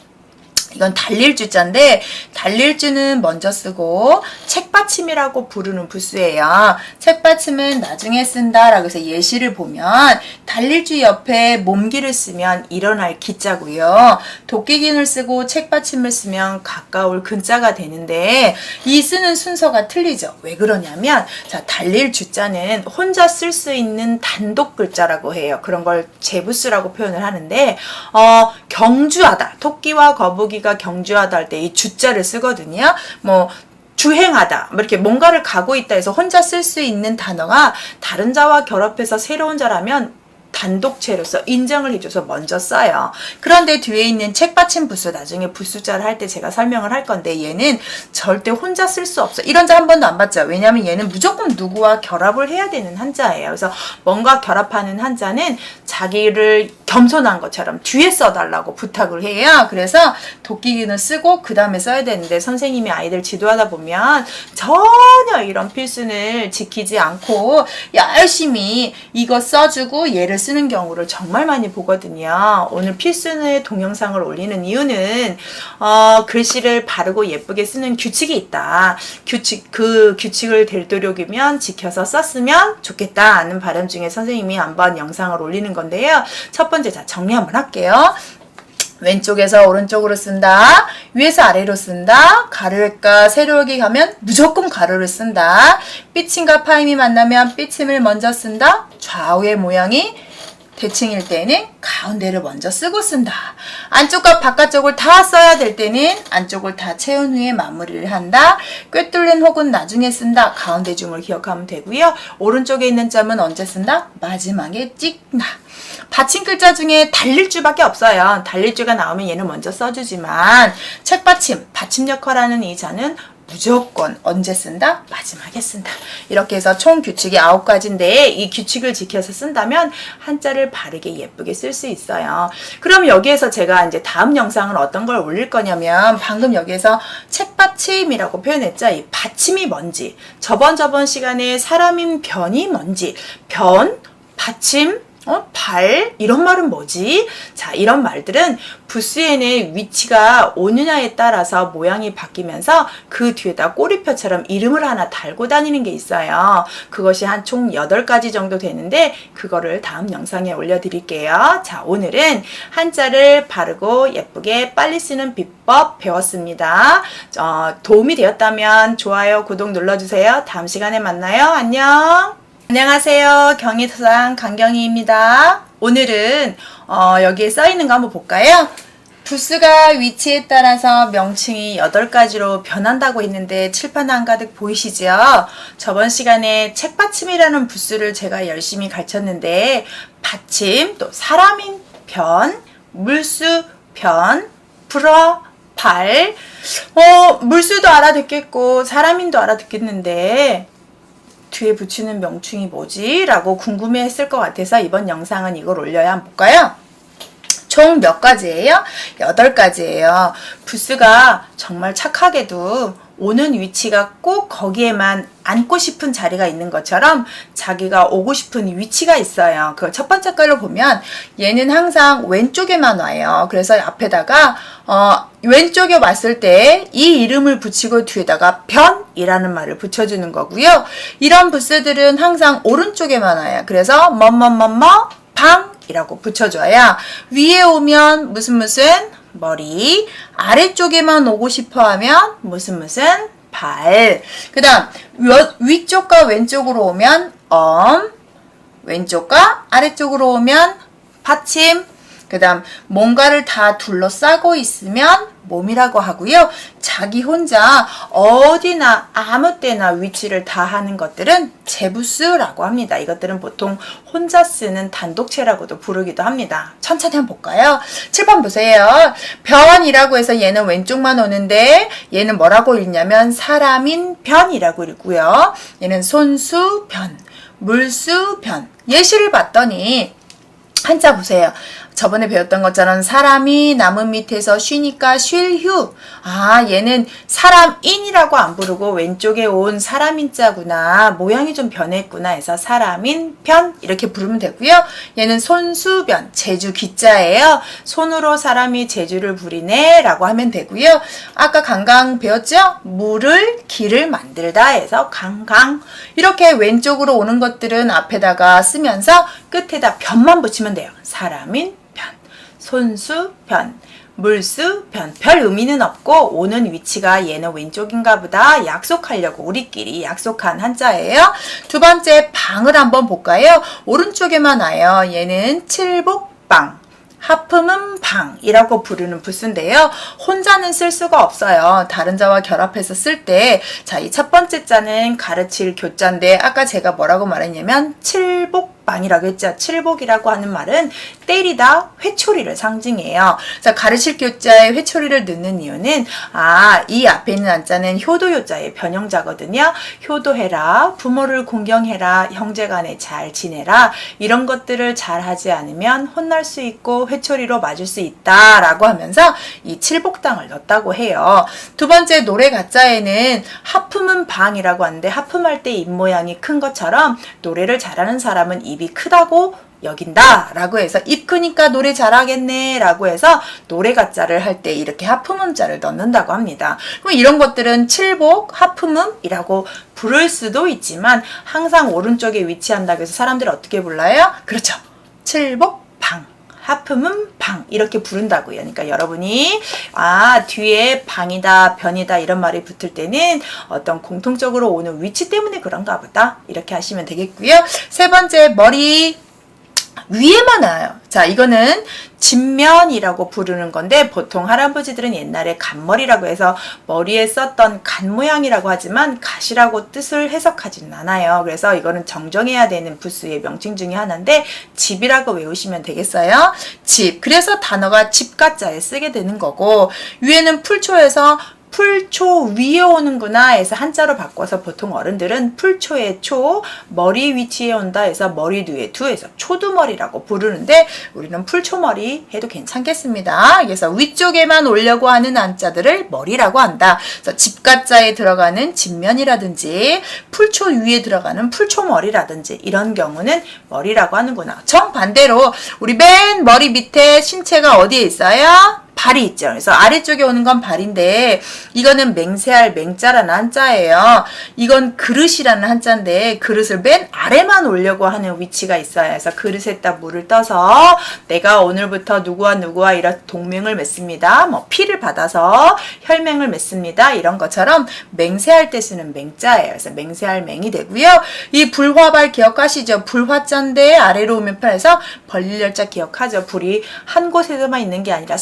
Speaker 1: 이건 달릴주자인데 달릴주는 먼저 쓰고 책받침이라고 부르는 부수예요. 책받침은 나중에 쓴다라고 해서 예시를 보면 달릴주 옆에 몸기를 쓰면 일어날 기자고요. 도끼긴을 쓰고 책받침을 쓰면 가까울 근자가 되는데 이 쓰는 순서가 틀리죠. 왜 그러냐면 자 달릴주자는 혼자 쓸 수 있는 단독 글자라고 해요. 그런 걸 제부수라고 표현을 하는데 경주하다. 토끼와 거북이가 경주하다 할 때 이 주자를 쓰거든요. 뭐 주행하다 이렇게 뭔가를 가고 있다 해서 혼자 쓸 수 있는 단어가 다른 자와 결합해서 새로운 자라면 단독체로서 인정을 해줘서 먼저 써요. 그런데 뒤에 있는 책받침 부수 나중에 부수자를 할 때 제가 설명을 할 건데 얘는 절대 혼자 쓸 수 없어. 이런 자 한 번도 안 봤죠. 왜냐하면 얘는 무조건 누구와 결합을 해야 되는 한자예요. 그래서 뭔가 결합하는 한자는 자기를 겸손한 것처럼 뒤에 써달라고 부탁을 해요. 그래서 도끼기는 쓰고 그 다음에 써야 되는데 선생님이 아이들 지도하다 보면 전혀 이런 필순을 지키지 않고 열심히 이거 써주고 얘를 쓰는 경우를 정말 많이 보거든요. 오늘 필순의 동영상을 올리는 이유는 글씨를 바르고 예쁘게 쓰는 규칙이 있다. 그 규칙을 되도록이면 지켜서 썼으면 좋겠다 하는 바람 중에 선생님이 한번 영상을 올리는 건데요. 첫 번째 자 정리 한번 할게요. 왼쪽에서 오른쪽으로 쓴다. 위에서 아래로 쓴다. 가르까 세로역이 가면 무조건 가로를 쓴다. 삐침과 파임이 만나면 삐침을 먼저 쓴다. 좌우의 모양이 대칭일 때는 가운데를 먼저 쓰고 쓴다. 안쪽과 바깥쪽을 다 써야 될 때는 안쪽을 다 채운 후에 마무리를 한다. 꿰뚫는 혹은 나중에 쓴다. 가운데 줌을 기억하면 되고요. 오른쪽에 있는 점은 언제 쓴다? 마지막에 찍다. 받침 글자 중에 달릴줄밖에 없어요. 달릴줄가 나오면 얘는 먼저 써주지만 책받침, 받침 역할하는 이 자는 무조건 언제 쓴다? 마지막에 쓴다. 이렇게 해서 총 규칙이 9가지인데 이 규칙을 지켜서 쓴다면 한자를 바르게 예쁘게 쓸 수 있어요. 그럼 여기에서 제가 이제 다음 영상은 어떤 걸 올릴 거냐면 방금 여기에서 책받침이라고 표현했죠. 이 받침이 뭔지, 저번 시간에 사람인 변이 뭔지, 변, 받침, 발 이런 말은 뭐지? 자, 이런 말들은 부스에는 위치가 오느냐에 따라서 모양이 바뀌면서 그 뒤에다 꼬리표처럼 이름을 하나 달고 다니는 게 있어요. 그것이 한 총 8가지 정도 되는데 그거를 다음 영상에 올려드릴게요. 자, 오늘은 한자를 바르고 예쁘게 빨리 쓰는 비법 배웠습니다. 도움이 되었다면 좋아요, 구독 눌러주세요. 다음 시간에 만나요. 안녕. 안녕하세요. 경희서당 강경희입니다. 오늘은 여기에 써있는 거 한번 볼까요? 부스가 위치에 따라서 명칭이 8가지로 변한다고 했는데 칠판 한가득 보이시죠? 저번 시간에 책받침이라는 부스를 제가 열심히 가르쳤는데 받침, 또 사람인 변, 물수 변, 불어, 발, 물수도 알아듣겠고 사람인도 알아듣겠는데 뒤에 붙이는 명칭이 뭐지? 라고 궁금해 했을 것 같아서 이번 영상은 이걸 올려야 한번 볼까요? 총 몇 가지예요? 8가지예요. 부스가 정말 착하게도 오는 위치가 꼭 거기에만 앉고 싶은 자리가 있는 것처럼 자기가 오고 싶은 위치가 있어요. 그 첫 번째 걸로 보면 얘는 항상 왼쪽에만 와요. 그래서 앞에다가 왼쪽에 왔을 때 이 이름을 붙이고 뒤에다가 변이라는 말을 붙여주는 거고요. 이런 부스들은 항상 오른쪽에만 와요. 그래서 방이라고 붙여줘야 위에 오면 무슨 머리, 아래쪽에만 오고 싶어 하면 무슨 발. 그 다음 위쪽과 왼쪽으로 오면 왼쪽과 아래쪽으로 오면 받침. 그 다음 뭔가를 다 둘러싸고 있으면 몸이라고 하고요. 자기 혼자 어디나 아무 때나 위치를 다 하는 것들은 제부스라고 합니다. 이것들은 보통 혼자 쓰는 단독체라고도 부르기도 합니다. 천천히 한번 볼까요? 7번 보세요. 변이라고 해서 얘는 왼쪽만 오는데 얘는 뭐라고 읽냐면 사람인 변이라고 읽고요. 얘는 손수변, 물수변. 예시를 봤더니 한자 보세요. 저번에 배웠던 것처럼 사람이 나무 밑에서 쉬니까 쉴휴. 얘는 사람인이라고 안 부르고 왼쪽에 온 사람인자구나. 모양이 좀 변했구나 해서 사람인 편 이렇게 부르면 되고요. 얘는 손수변, 제주 기자예요. 손으로 사람이 제주를 부리네 라고 하면 되고요. 아까 강강 배웠죠? 물을 길을 만들다 해서 강강. 이렇게 왼쪽으로 오는 것들은 앞에다가 쓰면서 끝에다 변만 붙이면 돼요. 사람인 편, 손수 편, 물수 편. 별 의미는 없고 오는 위치가 얘는 왼쪽인가 보다 약속하려고 우리끼리 약속한 한자예요. 두 번째 방을 한번 볼까요? 오른쪽에만 와요. 얘는 칠복방. 하품은 방이라고 부르는 부수인데요. 혼자는 쓸 수가 없어요. 다른 자와 결합해서 쓸 때, 자, 이 첫 번째 자는 가르칠 교자인데, 아까 제가 뭐라고 말했냐면, 칠복방이라고 했죠. 칠복이라고 하는 말은 때리다 회초리를 상징해요. 그래서 가르칠 교자에 회초리를 넣는 이유는, 이 앞에 있는 한자는 효도요자의 변형자거든요. 효도해라, 부모를 공경해라, 형제간에 잘 지내라, 이런 것들을 잘 하지 않으면 혼날 수 있고, 회초리로 맞을 수 있다라고 하면서 이 칠복당을 넣었다고 해요. 두 번째 노래 가짜에는 하품은 방이라고 하는데 하품할 때 입 모양이 큰 것처럼 노래를 잘하는 사람은 입이 크다고 여긴다 라고 해서 입 크니까 노래 잘하겠네 라고 해서 노래 가짜를 할 때 이렇게 하품음자를 넣는다고 합니다. 그럼 이런 것들은 칠복, 하품음이라고 부를 수도 있지만 항상 오른쪽에 위치한다고 해서 사람들이 어떻게 불러요? 그렇죠. 칠복, 방. 하품은 방 이렇게 부른다고요. 그러니까 여러분이 뒤에 방이다 변이다 이런 말이 붙을 때는 어떤 공통적으로 오는 위치 때문에 그런가 보다 이렇게 하시면 되겠고요. 세 번째 머리 위에만 와요. 자, 이거는 진면이라고 부르는 건데 보통 할아버지들은 옛날에 갓머리라고 해서 머리에 썼던 갓 모양이라고 하지만 갓이라고 뜻을 해석하지는 않아요. 그래서 이거는 정정해야 되는 부수의 명칭 중에 하나인데 집이라고 외우시면 되겠어요. 집. 그래서 단어가 집가자에 쓰게 되는 거고 위에는 풀초에서 풀초 위에 오는구나 해서 한자로 바꿔서 보통 어른들은 풀초의 초, 머리 위치에 온다 해서 머리 뒤에 두에서 초두머리라고 부르는데 우리는 풀초머리 해도 괜찮겠습니다. 그래서 위쪽에만 오려고 하는 한자들을 머리라고 한다. 그래서 집가자에 들어가는 집면이라든지 풀초 위에 들어가는 풀초머리라든지 이런 경우는 머리라고 하는구나. 정반대로 우리 맨 머리 밑에 신체가 어디에 있어요? 발이 있죠. 그래서 아래쪽에 오는 건 발인데 이거는 맹세할 맹자라는 한자예요. 이건 그릇이라는 한자인데 그릇을 맨 아래만 올려고 하는 위치가 있어요. 그래서 그릇에다 물을 떠서 내가 오늘부터 누구와 이런 동맹을 맺습니다. 뭐 피를 받아서 혈맹을 맺습니다. 이런 것처럼 맹세할 때 쓰는 맹자예요. 그래서 맹세할 맹이 되고요. 이 불화발 기억하시죠? 불화자인데 아래로 오면 편해서 벌릴열자 기억하죠? 불이 한 곳에서만 있는 게 아니라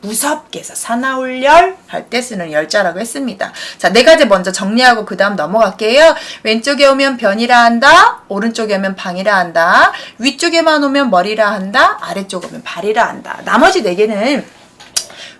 Speaker 1: 무섭게 해서 사나울열 할 때 쓰는 열자라고 했습니다. 자, 네 가지 먼저 정리하고 그 다음 넘어갈게요. 왼쪽에 오면 변이라 한다. 오른쪽에 오면 방이라 한다. 위쪽에만 오면 머리라 한다. 아래쪽에 오면 발이라 한다. 나머지 네 개는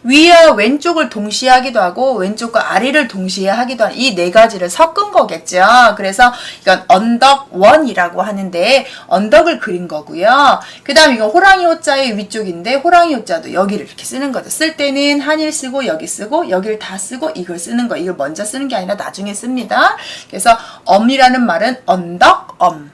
Speaker 1: 위와 왼쪽을 동시에 하기도 하고 왼쪽과 아래를 동시에 하기도 하는 이 네 가지를 섞은 거겠죠. 그래서 이건 언덕원이라고 하는데 언덕을 그린 거고요. 그 다음 이건 호랑이 호자의 위쪽인데 호랑이 호자도 여기를 이렇게 쓰는 거죠. 쓸 때는 한일 쓰고 여기 쓰고 여기를 다 쓰고 이걸 쓰는 거. 이걸 먼저 쓰는 게 아니라 나중에 씁니다. 그래서 엄이라는 말은 언덕엄,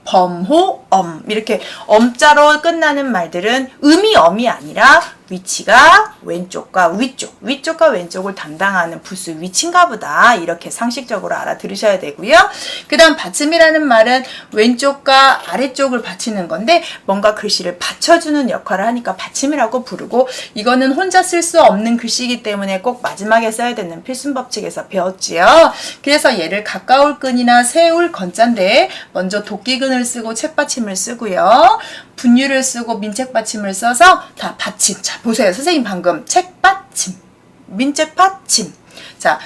Speaker 1: 범호엄 이렇게 엄자로 끝나는 말들은 음이 엄이 아니라 위치가 왼쪽과 위쪽과 왼쪽을 담당하는 부수 위치인가 보다 이렇게 상식적으로 알아들으셔야 되고요. 그 다음 받침이라는 말은 왼쪽과 아래쪽을 받치는 건데 뭔가 글씨를 받쳐주는 역할을 하니까 받침이라고 부르고 이거는 혼자 쓸 수 없는 글씨이기 때문에 꼭 마지막에 써야 되는 필순법칙에서 배웠지요. 그래서 얘를 가까울 끈이나 세울 건자인데 먼저 도끼근을 쓰고 책받침을 쓰고요. 분유를 쓰고 민책받침을 써서 다 받침. 자, 보세요. 선생님 방금 책받침, 민책받침. 자,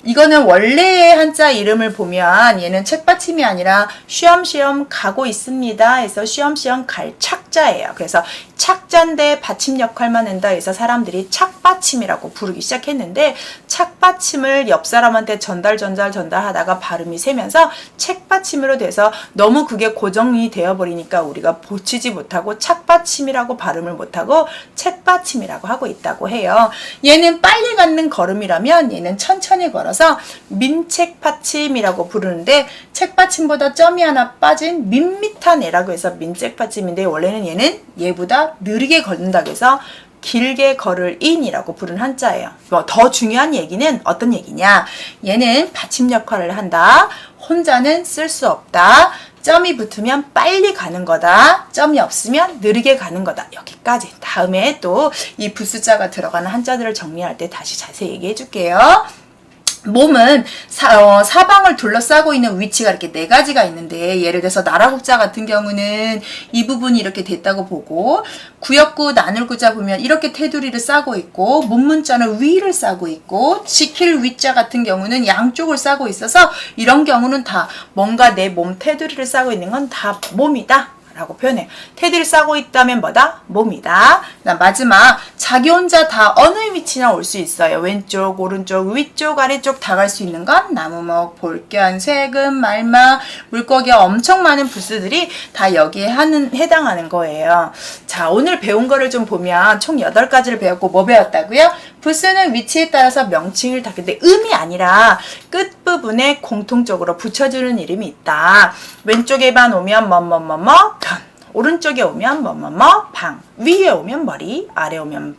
Speaker 1: 이거는 원래의 한자 이름을 보면 얘는 책받침이 아니라 쉬엄쉬엄 가고 있습니다 해서 쉬엄쉬엄 갈 착자예요. 그래서 착자인데 받침 역할만 한다 해서 사람들이 착받침이라고 부르기 시작했는데 착받침을 옆 사람한테 전달하다가 발음이 세면서 책받침으로 돼서 너무 그게 고정이 되어버리니까 우리가 고치지 못하고 착받침이라고 발음을 못하고 책받침이라고 하고 있다고 해요. 얘는 빨리 걷는 걸음이라면 얘는 천천히 걸어서 민책받침이라고 부르는데 책받침보다 점이 하나 빠진 밋밋한 애라고 해서 민책받침인데 원래는 얘는 얘보다 느리게 걷는다고 해서 길게 걸을 인이라고 부른 한자예요. 더 중요한 얘기는 어떤 얘기냐? 얘는 받침 역할을 한다. 혼자는 쓸 수 없다. 점이 붙으면 빨리 가는 거다. 점이 없으면 느리게 가는 거다. 여기까지. 다음에 또 이 부수자가 들어가는 한자들을 정리할 때 다시 자세히 얘기해 줄게요. 몸은 사방을 둘러싸고 있는 위치가 이렇게 네 가지가 있는데 예를 들어서 나라국자 같은 경우는 이 부분이 이렇게 됐다고 보고 구역구 나눌구자 보면 이렇게 테두리를 싸고 있고 문문자는 위를 싸고 있고 지킬 위자 같은 경우는 양쪽을 싸고 있어서 이런 경우는 다 뭔가 내 몸 테두리를 싸고 있는 건 다 몸이다 라고 표현해요. 테두리를 싸고 있다면 뭐다? 몸이다. 그다음 마지막 자기 혼자 다 어느 위치나 올 수 있어요. 왼쪽, 오른쪽, 위쪽, 아래쪽 다 갈 수 있는 건 나무목, 볼견, 세금, 말마, 물고기 엄청 많은 부수들이 다 여기에 해당하는 거예요. 자, 오늘 배운 거를 좀 보면 총 8가지를 배웠고 뭐 배웠다고요? 부수는 위치에 따라서 명칭을 다 근데 음이 아니라 끝부분에 공통적으로 붙여주는 이름이 있다. 왼쪽에만 오면 변, 오른쪽에 오면 방, 위에 오면 머리, 아래 오면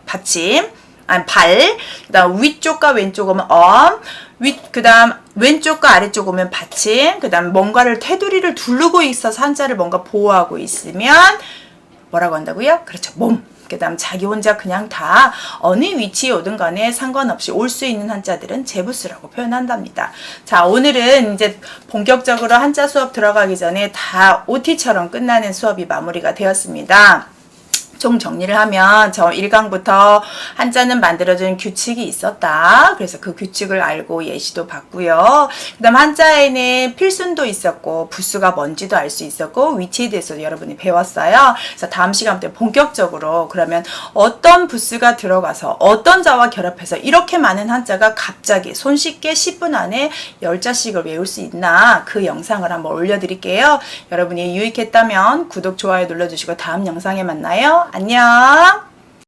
Speaker 1: 받침, 발, 그 다음 위쪽과 왼쪽 오면 그 다음 왼쪽과 아래쪽 오면 받침, 그 다음 뭔가를 테두리를 두르고 있어서 한자를 뭔가 보호하고 있으면 뭐라고 한다고요? 그렇죠. 몸. 그 다음 자기 혼자 그냥 다 어느 위치에 오든 간에 상관없이 올 수 있는 한자들은 제부스라고 표현한답니다. 자, 오늘은 이제 본격적으로 한자 수업 들어가기 전에 다 OT처럼 끝나는 수업이 마무리가 되었습니다. 총 정리를 하면 저 1강부터 한자는 만들어준 규칙이 있었다. 그래서 그 규칙을 알고 예시도 봤고요. 그 다음 한자에는 필순도 있었고 부수가 뭔지도 알 수 있었고 위치에 대해서도 여러분이 배웠어요. 그래서 다음 시간 때 본격적으로 그러면 어떤 부수가 들어가서 어떤 자와 결합해서 이렇게 많은 한자가 갑자기 손쉽게 10분 안에 10자씩을 외울 수 있나 그 영상을 한번 올려드릴게요. 여러분이 유익했다면 구독, 좋아요 눌러주시고 다음 영상에 만나요. 안녕.